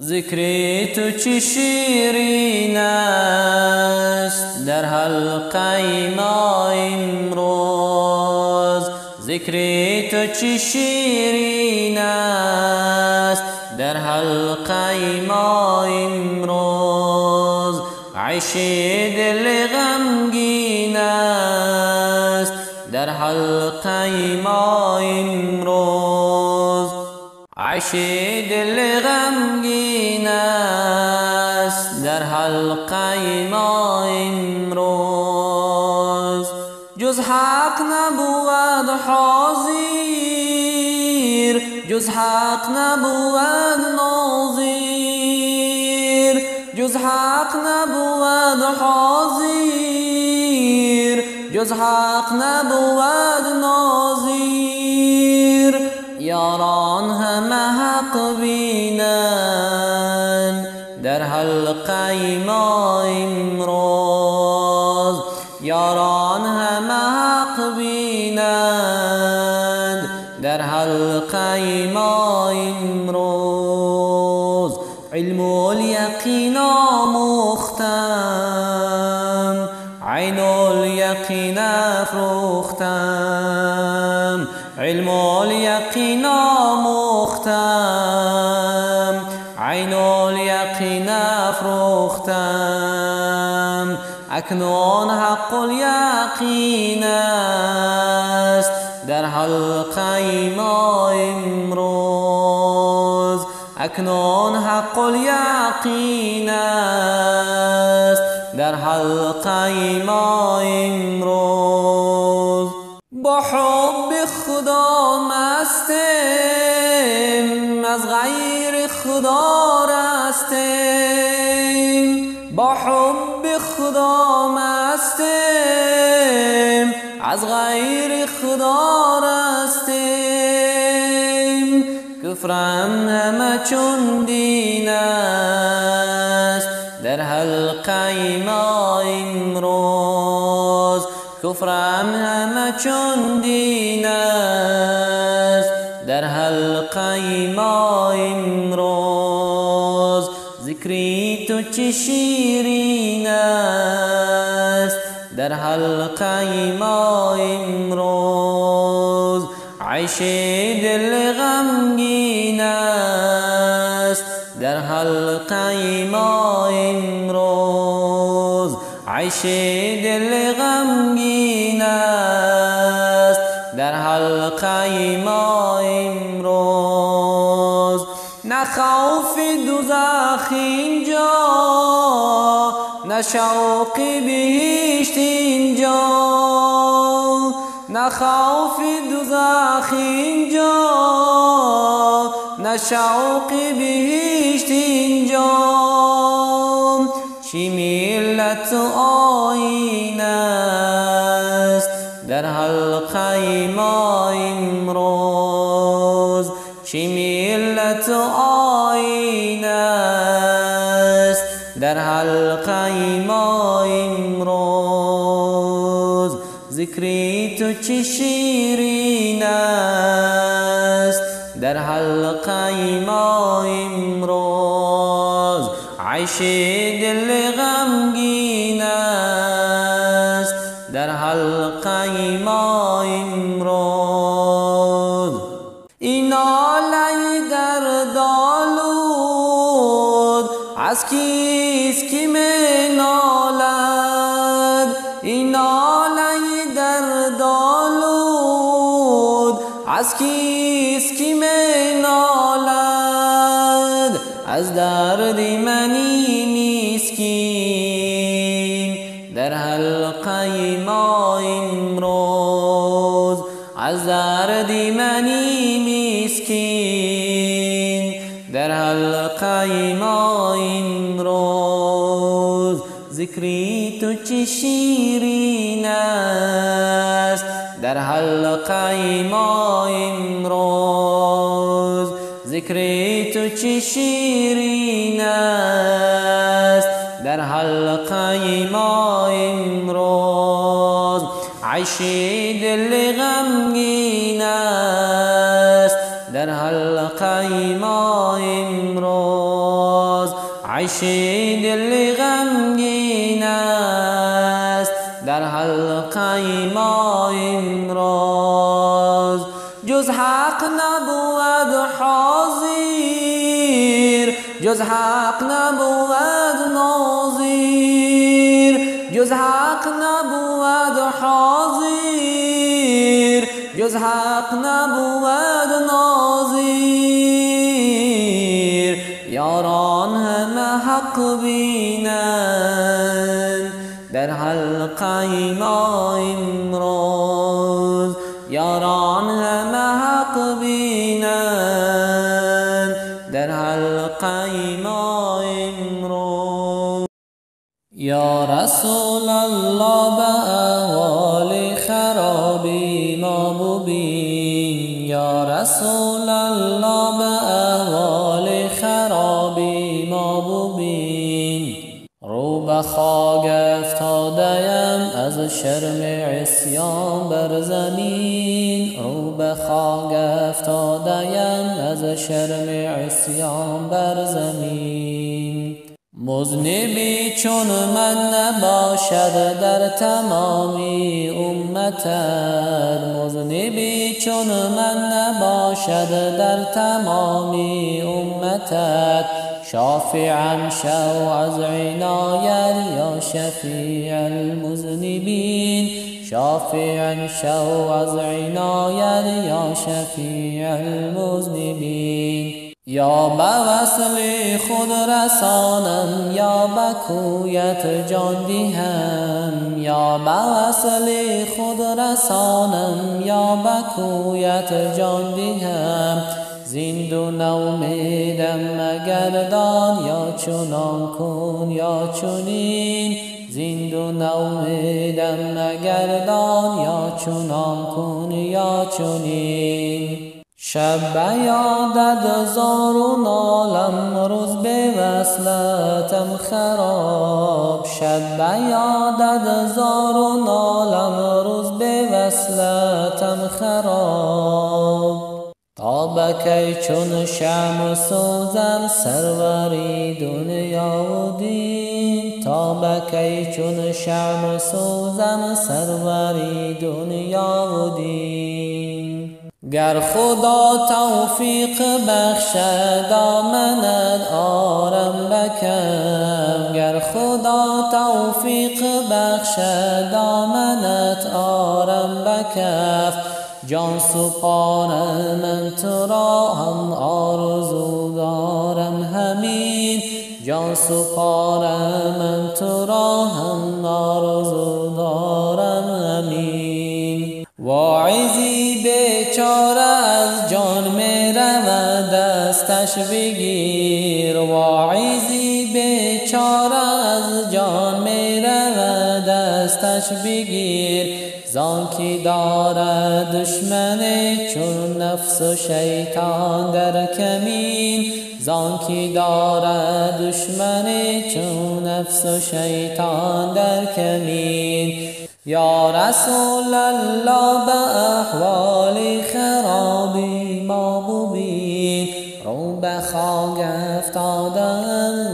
ذکر تو چه شیرین است در حلقه ما امروز. ذکر تو چه شیرین است در حلقه ما امروز. عیش دل غمگین است در حلقه ما امروز. عیش دل غمگین است در حلقه ما امروز. جز حق نبود حاضر، جز حق نبود ناظر، جز حق نبود حاضر، جز حق نبود ناظر. یاران همه حق بینند در حلقه ما امروز. یاران همه حق بینند در حلقه ما امروز. علم الیقین آموختم، عین الیقین افروختم. علم الیقین آموختم، عین الیقین افروختم. اکنون حق الیقین است در حلقه ما امروز. اکنون حق الیقین است در حلقه ما امروز. با حب خدا مستیم، از غیر خدا رستیم. با حب خدا مستیم، از غیر خدا رستیم. کفرم همه چون دین است در حلقه ما امروز. کفرم همه چون دین است در حلقه ما امروز. ذکری تو چه شیرین است در حلقه ما امروز. عیش دل غمگین است در حلقه ما امروز. عیش دل غمگین است در حلقه ما امروز. نه خوف دوزخ اینجا، نه شوق بهشت اینجا. نه خوف دوزخ اینجا، نه شوق بهشت اینجا. چی ملت و آیین است در حلقه ما امروز. چی ملت و آیین است در حلقه ما امروز. ذکری تو چه شیرین است در حلقه ما امروز. عیش دل غمگین است در حلقه ما امروز. این ناله دردآلود از کیست که می نالد؟ این ناله دردآلود از کیست که می نالد؟ از درد منی مسکین در حلقه ما امروز. از درد منی مسکین در حلقه ما امروز. ذکری تو چه شیرین است در حلقه ما امروز. ذکری تو چه شیرین است در حلقه ما امروز. عیش دل غمگین است در حلقه ما امروز. عیشی دل غمگین است در حلقه ما امروز، جز حق نبود حاضر، جز حق نبود ناظر، جز حق نبود حاضر، جز حق نبود ناظر. یاران همه حق بینند در حلقه ما امروز، یاران همه حق بینند در حلقه ما امروز. یا رسول الله به احوال خرابی ما ببین، یا رسول الله به احوال خرابی ما ببین. رو به خاک افتاده‌ام از شرم عصیان بر زمین، رو به خاک افتاده‌ام از شرم عصیان بر زمین. مذنبی چون من نباشد در تمامی امتت، مذنبی چون من نباشد در تمامی امتت. شافعا شو از عنایت یا شفیع المذنبین، شافعا شو از عنایت یا شفیع المذنبین. یا به وصل خود رسانم یا به کویت جان دهم، یا به وصل خود رسانم یا به کویت جان دهم. زندون امیدم مگردان یا چنان کن یا چنین، زندون امیدم مگردان یا چنان کن یا چنین. شب به یادت زار و نالم، روز به وصلتم خراب، شب به یادت زار و نالم، روز به وصلتم خراب. تا به کی چون شمع سوزم سروری دنیا و دین، تا به کی چون شمع سوزم سروری دنیا و دین. گر خدا توفیق بخشد دامنت آرم بکم، گر خدا توفیق بخشد دامنت آرم بکف. جان سپارم من تورا هم آرزو دارم همین، جان سپارم من تورا هم آرزو دارم همین. واعظی بیچاره از جان می رود دستش بگیر، واعظی بیچاره از جان می رود دستش بگیر. زانکی دارد دشمن چون نفس و شیطان در کمین، زانکی دارد دشمن چون نفس و شیطان در کمین. یا رسول الله به احوال خرابی ما ببین، رو به خاک افتادم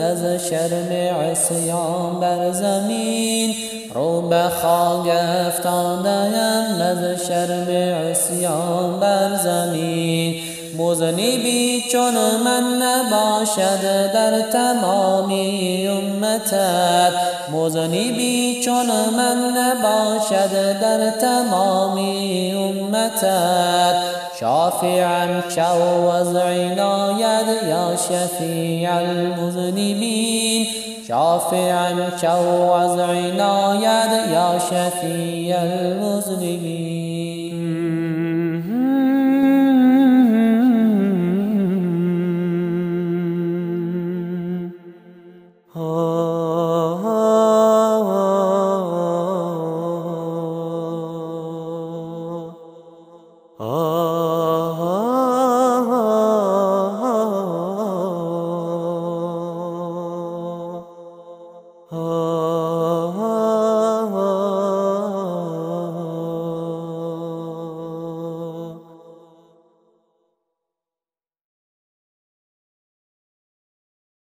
از شرم عصیان بر زمین، رو به خاک افتادم از شرم عصیان بر زمین. مذنبی چون من نباشد در تمامی امتت، مذنبی چون من نباشد در تمامی امتت. شافعا شو از عنایت یا شفیع المذنبین، شافعا شو از عنایت یا شفیع المذنبین. Oh